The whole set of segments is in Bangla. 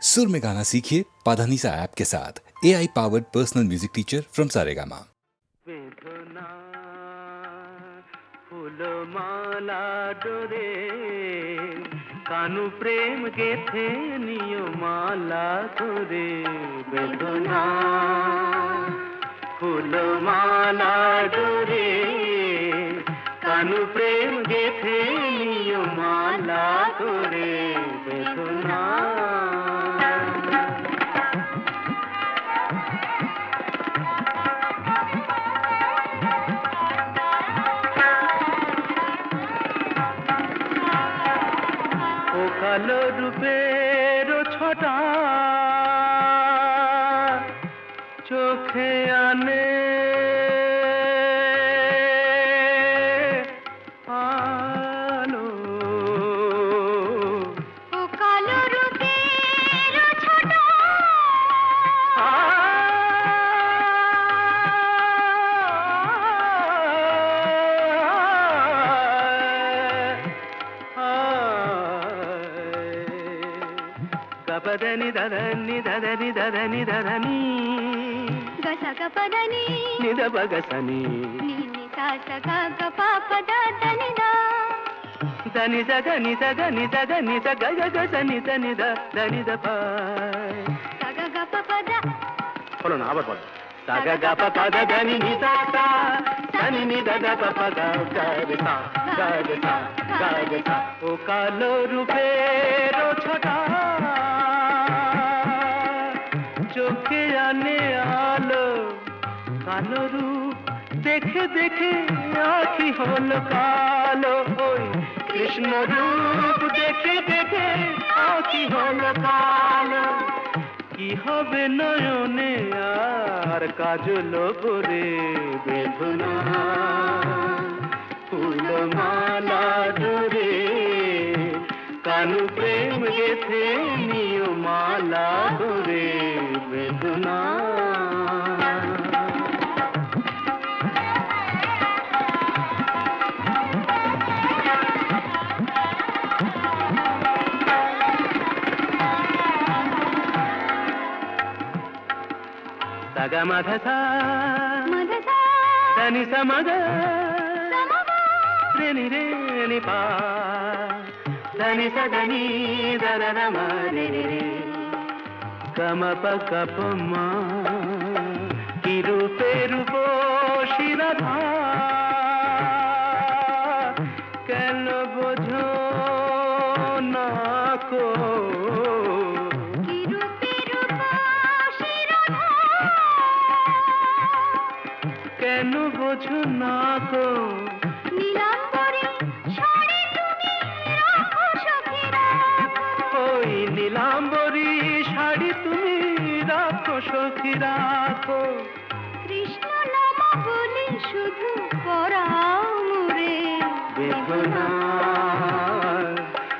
सुर में गाना सीखिए पाधानीसा ऐप के साथ। AI powered personal music teacher from Saregama. বেদনা ফুলমালা ডোরে কানু প্রেম গেথে নিয় মালা করে বেদনা ফুলমালা ডোরে কানু প্রেম গেথে নিয় মালা করে বেদনা কালো রূপের ছটা চোখে আনে আলো ও কালো রূপের ছটা గపదని దదని దదని దదని దదని గసగ పదని నిద బగసని నిని సాసగ గపపద దనిదా దని జగని జగని జగని జగ గసని దని దని ద సగ గపపద বলো না আবার বলো সగ গপ পద దని নিদ সা దని নিদ দ পদ গগ সা গগ সা ও কালো রূপের ছটা চোখে আনে আলো কালো রূপ দেখে দেখে আখি হল কালো ওই কৃষ্ণ রূপ দেখে দেখে আখি হল কালো কি হবে নয়নে আর কাজল করে বেদনা ফুলমালা ডোরে কানু প্রেম গেথে নিয় মালা করে বেদনা సగ మధసా మదసా దని సమగ సమగ రేని రేని పా దని సదని దరన మరే గమ పగ పమ কি রূপে রূপ শিরধা কেন বোঝো না কো কি রূপে রূপ শিরোধা কেন বোঝো না কো নীলাম্বরী শাড়ি তুমি রাখো সখী রাখো ওই নীলাম্বরী শাড়ি তুমি রাখো সখী রাখো কৃষ্ণ নাম বলি শুধু পরাও মুরে বেদনা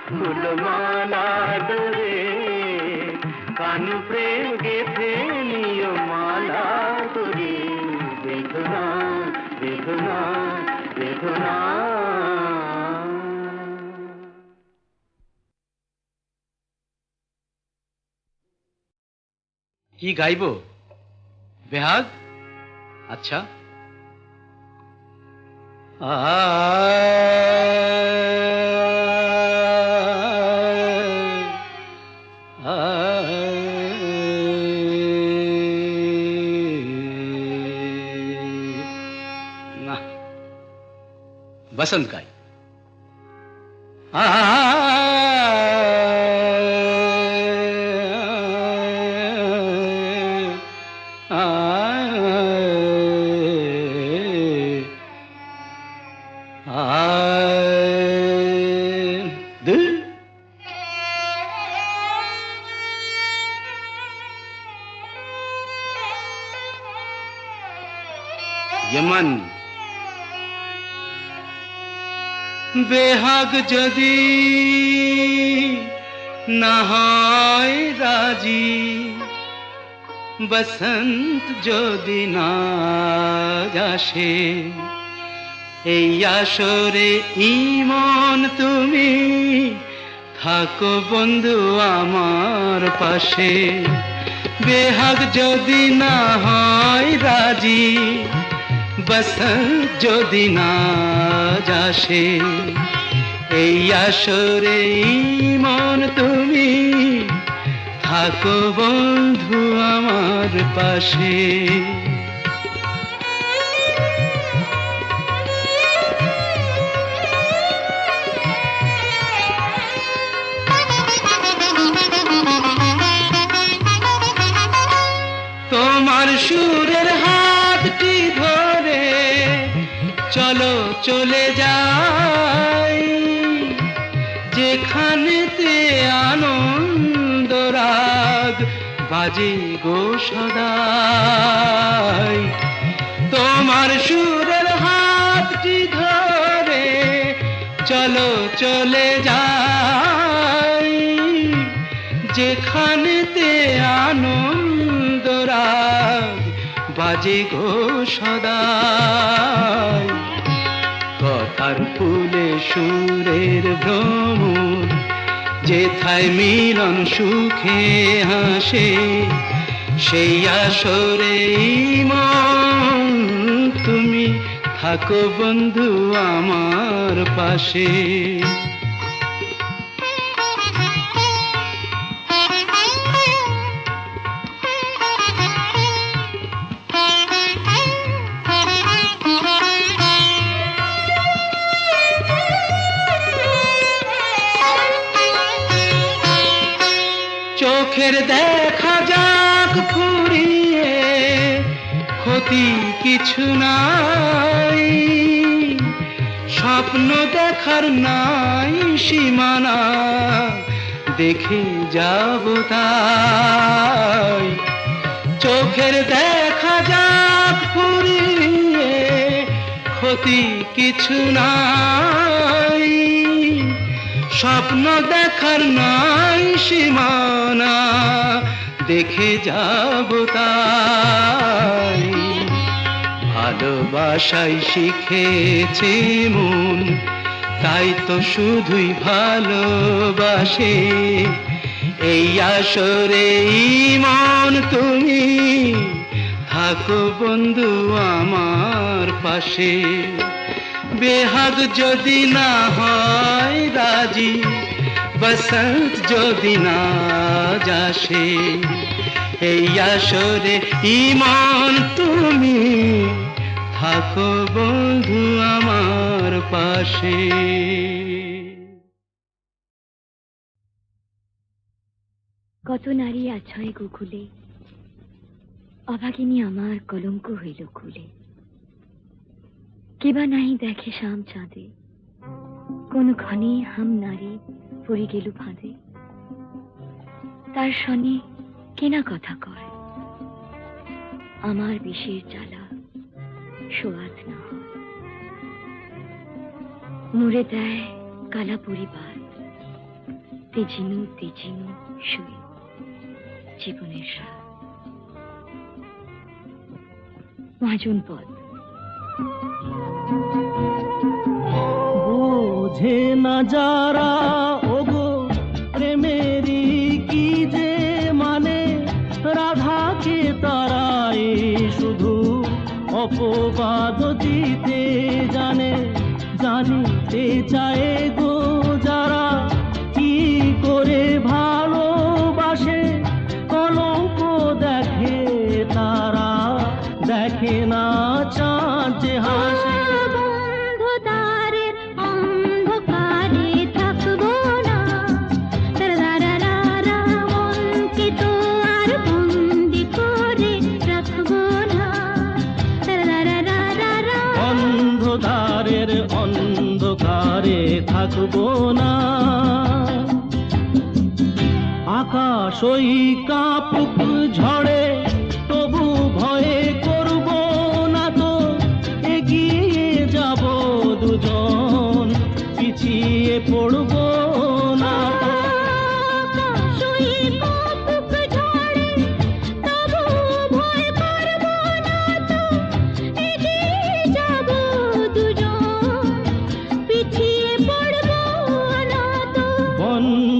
ফুলমালা ডোরে কানু প্রেম গেথে নিয় মালা করে বেদনা বেদনা বেদনা কি গাইব বেহাগ আচ্ছা না বসন্ত গাই यमन বেহাগ যদি না হয় রাজি, বসন্ত যদি না আসে, এই আসরে ইমন তুমি থাকো বন্ধু আমার পাশে। বেহাগ যদি না হয় রাজি, বসন্ত যদি না আসে, এই আসরে মন তুমি থাকো বন্ধু আমার পাশে। তোমার সুরের হাতটি ধরে চলো চলে যাই, যেখানেতে আনন্দ রাগ বাজে গো সদাই। তোমার সুরের হাতটি ধরে চলো চলে যাই, যেখানেতে আনন্দ রাগ বাজে গো সদাই। কথার ফুলে সুরের ভ্রমর, যেথায় মিলন সুখে হাসে, সেই আসরে মন তুমি থাকো বন্ধু আমার পাশে। চোখের দেখা যাক ফুরিয়ে, ক্ষতি কিছু নাই, স্বপ্ন দেখার নাই সীমানা, দেখে যাব তাই। চোখের দেখা যাক ফুরিয়ে, ক্ষতি কিছু নাই, স্বপ্ন দেখার নাই সীমানা, দেখে যাব তাই। ভালোবাসাই শিখেছে মন, তাই তো শুধুই ভালোবাসে, এই আসরে মন তুমি থাকো বন্ধু আমার পাশে। বেহাগ যদি না হয় রাজি, বসন্ত যদি না আসে, এই আসরে ইমান তুমি থাকো বন্ধু আমার পাশে। কত নারী আছয় গোকুলে, অভাগিনী আমার কলঙ্ক হইল খুলে। কেবা নাই দেখে শাম চাঁদে, কোন ক্ষণে হাম নারী পড়ে গেল ফাঁদে। তার সনে কেনা কথা কয়, আমার বিষের জ্বালা সোয়াদ না হয়। মুড়ে দেয় কালা পরিবার, তেজিনু তেজিনু শুয়ে জীবনের সার। মহাজন পদ। বোঝে না যারা ওগো প্রেমেরই কি যে মানে, রাধাকে তারাই শুধু অপবাদ দিতে জানে। জানিতে চায় গো যারা কি করে ভালোবাসে, কলঙ্ক দেখে তারা, দেখে না চাঁদ যে হাসে। অন্ধকারের অন্ধকারে থাকবো না, আকাশ ওই কাপুক ঝড়ে তবু ভয়ে করব না তো। এগিয়ে যাব দুজন, পিছিয়ে পড়ব না তো। বন্ধ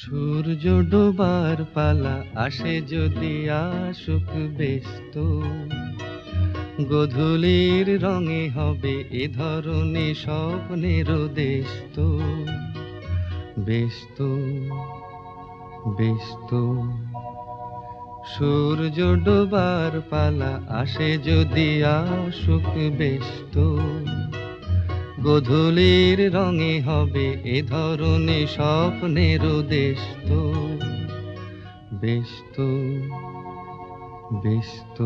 সূর্য ডোবার পালা আসে যদি আসুক ব্যস্ত, গোধূলির রঙে হবে এ ধরনের স্বপ্নের দেশ তো, ব্যস্ত ব্যস্ত। সূর্য ডোবার পালা আসে যদি আসুক ব্যস্ত, গোধূলির রঙে হবে এ ধরনের স্বপ্নের দেশ তো, ব্যস্ত ব্যস্ত।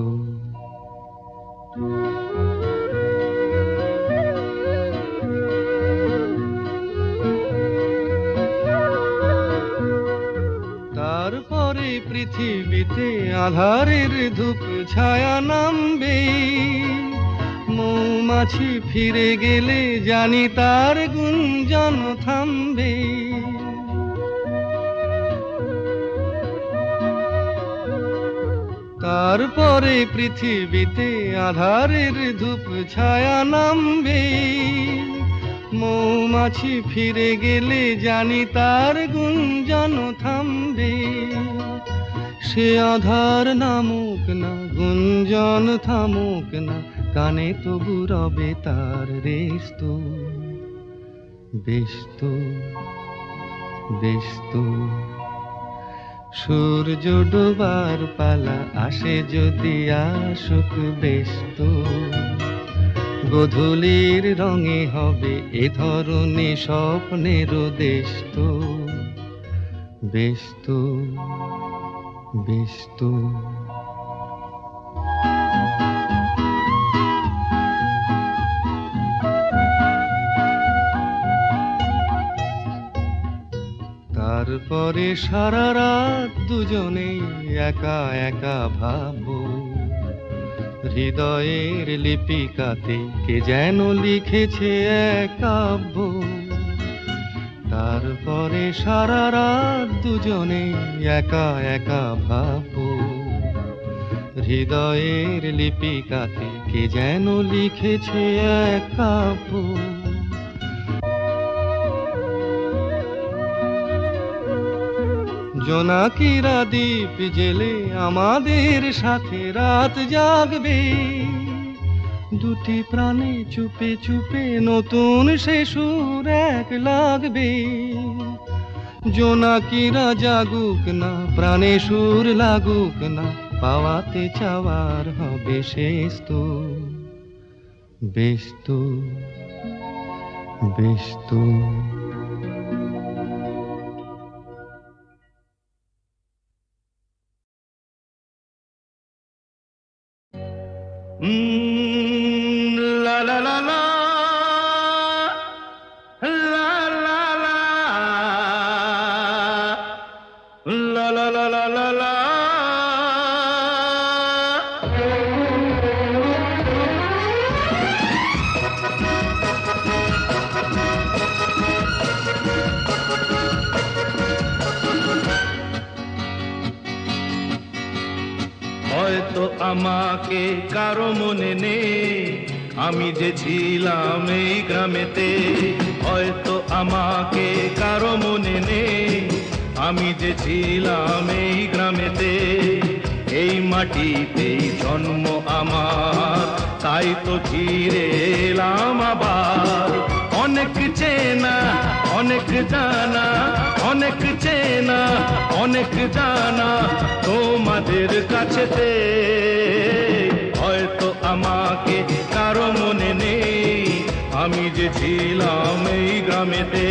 তারপরে পৃথিবীতে আধারের ধূপ ছায়া নামবে, মৌমাছি ফিরে গেলে জানি তার গুঞ্জন থামবে। তারপরে পৃথিবীতে আধারের ধূপ ছায়া নামবে, মৌমাছি ফিরে গেলে জানি তার গুঞ্জন থামবে। সে আধার নামুক না, গুঞ্জন থামুক না, কানে তবু রবে তার রেশ তো, ব্যস্ত ব্যস্ত। সূর্য ডোবার পালা আসে যদি আসুক ব্যস্ত, গোধূলির রঙে হবে এ ধরনের স্বপ্নের দেশ তো, ব্যস্ত ব্যস্ত। তারপরে সারা রাত দুজনে একা একা ভাববো, হৃদয়ের লিপিকাতে কে যেন লিখেছে এক কাব্য। তারপরে সারা রাত দুজনে একা একা ভাববো, হৃদয়ের লিপিকাতে কে যেন লিখেছে এক কাব্য। জোনাকিরা দ্বীপ জেলে আমাদের সাথে রাত জাগবে, দুটি প্রাণে চুপে চুপে নতুন সে সুর এক লাগবে। জোনাকিরা জাগুক না, প্রাণে সুর লাগুক না, পাওয়াতে চাওয়ার হবে শেষ তো, ব্যস্ত ব্যস্ত। La la la la, la la la, la la la la la la. হয়তো আমাকে কারো মনে নেই, আমি যে ছিলাম এই গ্রামেতে। হয়তো আমাকে কারো মনে নেই, আমি যে ছিলাম এই গ্রামেতে। এই মাটিতেই জন্ম আমার, তাই তো ফিরে এলাম আবার। অনেক চেনা অনেক জানা, অনেক চেনা অনেক জানা তোমাদের কাছেতে। হয়তো আমাকে কারো মনে নেই, আমি যে ছিলাম এই গ্রামেতে।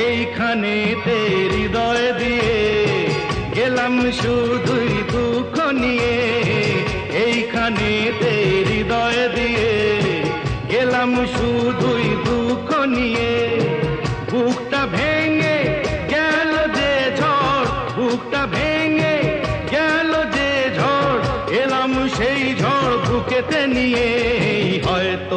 এইখানেতে হৃদয় দিয়ে গেলাম শুধুই দুঃখ নিয়ে। এইখানেতে হৃদয় দিয়ে গেলাম শুধুই দুঃখ নিয়ে। বুকটা ভেঙে গেল যে ঝড়, বুকটা ভেঙে গেল যে ঝড়, এলাম সেই ঝড় বুকেতে নিয়ে। হয়তো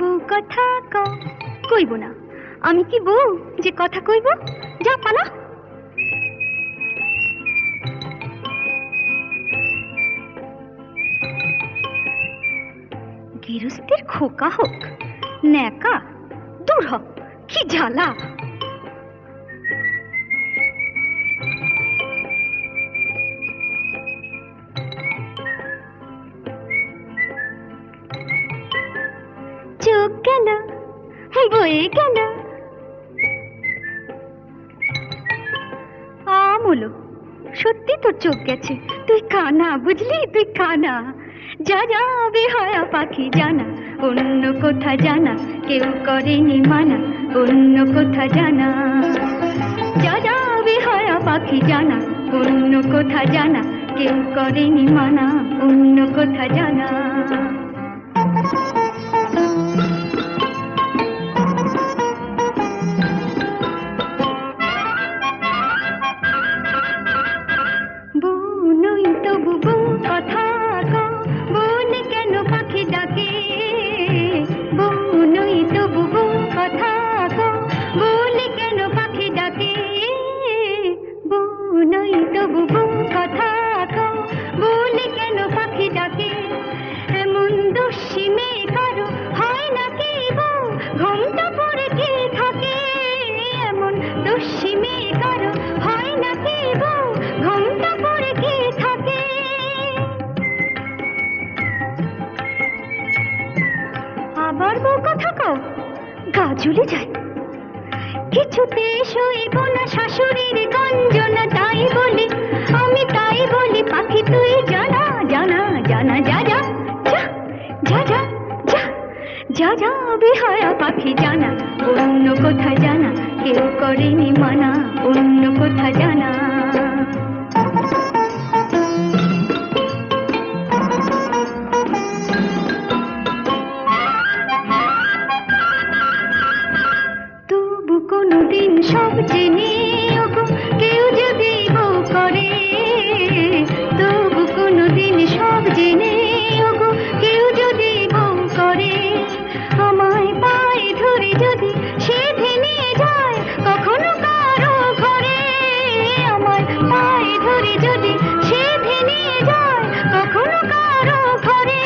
বউ কথা কইব না। আমি কি বউ যে কথা কইব? যা পালা। গেরস্তের খোকা হোক ন্যাকা, দূর হ, কি জ্বালা। চোখ গেল বয়ে গেল আমলো, সত্যি তোর চোখ গেছে। তুই কানা, বুঝলি? তুই কানা। যা যা বেহায়া পাখি জানা, অন্য কোথা জানা কেউ করেনি মানা, অন্য কোথা জানা। যা যা বেহায়া পাখি জানা, অন্য কোথা জানা কেউ করেনি মানা, অন্য কোথা জানা। আবার বউ কথা কও, গা জ্বলে যায়। কিছুতে সইব না শাশুড়ির গঞ্জনা, তাই বলি আমি, তাই বলি পাখি তুই জানা জানা জানা। যা যা যা যা যা যা যা যা বেহায়া পাখি জানা, অন্য কোথা জানা কেউ করেনি মানা, অন্য কোথা জানা। কোনদিন সব জেনে ওগো কেউ যদি বউ করে, তবু কোনদিন সব জেনে ওগো কেউ যদি বউ করে, আমায় পায়ে ধরে যদি সে ভেঙে যায় কখনো কারো ঘরে, আমায় পায়ে ধরে যদি সে ভেঙে যায় কখনো কারো ঘরে।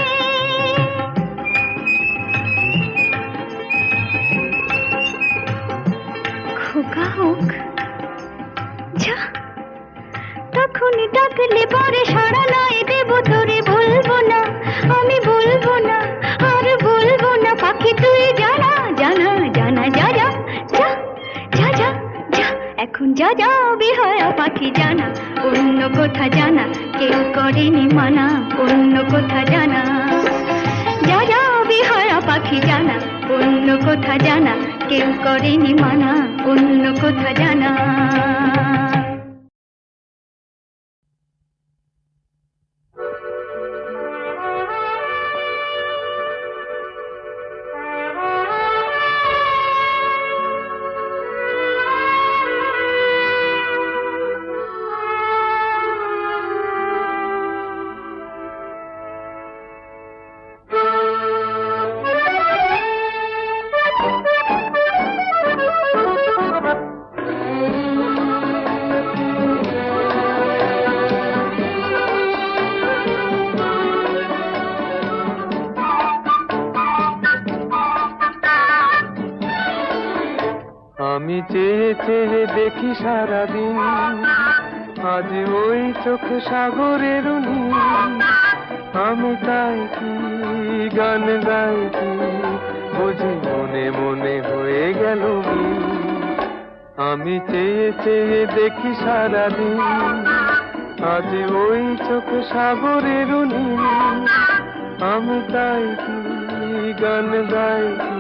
খোকা হোক যা, তখন ডাকলে পরে সাড়া নাই দেব তোরে, বলবো না আমি, বলবো না আর বলবো না পাখি তুই জানা জানা জানা। যা যা যা যা যা যা, এখন যা যা বেহায়া পাখি জানা, অন্য কোথা জানা কেউ করেনি মানা, অন্য কোথা জানা। যা যা বেহায়া পাখি জানা, অন্য কোথা জানা কেউ করেনি মানা, অন্য কোথা জানা। আমি চেয়ে চেয়ে দেখি সারাদিন, আজ ওই চোখ সাগরের নীল। আমি তাই কি গান গাই কি বুঝি মনে মনে হয়ে গেল মিল। আমি চেয়ে চেয়ে দেখি সারাদিন, আজ ওই চোখ সাগরের নীল। আমি তাই কি গান গাই কি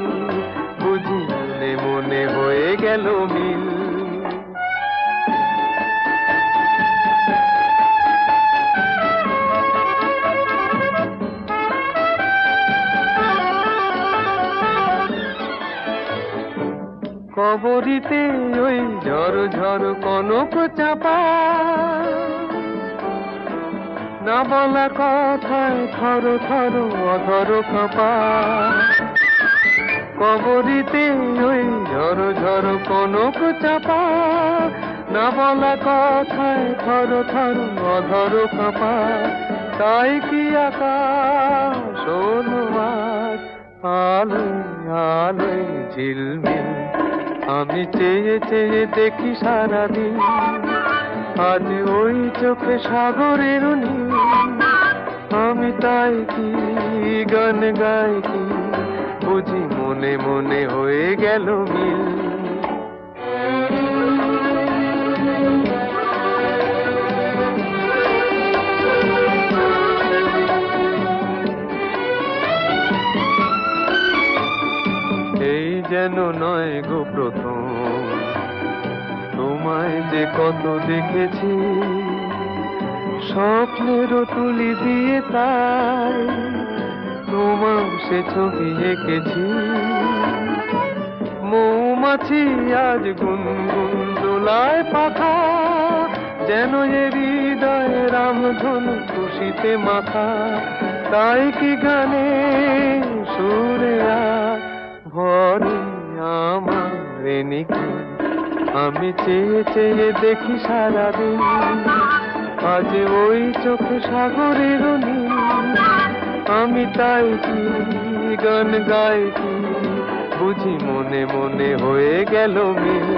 বুঝি মনে মনে হয়ে গেল মিল। কবরিতে ওই ঝড় ঝড় কনক চাপা, না বলা কথায় থর থর অধর কাঁপা। কবরিতে ওই ঝড়ো ঝড়ো কনক চাপা, না বলা কথায় থর থর অধর কাঁপা, তাই কি আকাশ হলো আজ আলোয় আলোয় ঝিলমিল। আমি চেয়ে চেয়ে দেখি সারাদিন, আজ ওই চোখে সাগরের নীল। আমি তাই কি গান গাই কি, বুঝি মনে মনে হয়ে গেল মিল। এই যেন নয় গো প্রথম, তোমায় যে কত দেখেছি, স্বপ্নেরও তুলি দিয়ে তাই তোমার সে ছবি এঁকেছি। মৌমাছি আজ গুনগুন দোলায় পাখা, যেন এ হৃদয় রামধনু খুশিতে মাখা, তাই কি গানে সুরে আর ভরে আমার নিকি। আমি চেয়ে চেয়ে দেখি সারাদিন, আজ ওই চোখে সাগরের নীল। আমি তাই কি গান গাই কি, বুঝি মনে মনে হয়ে গেল মিল।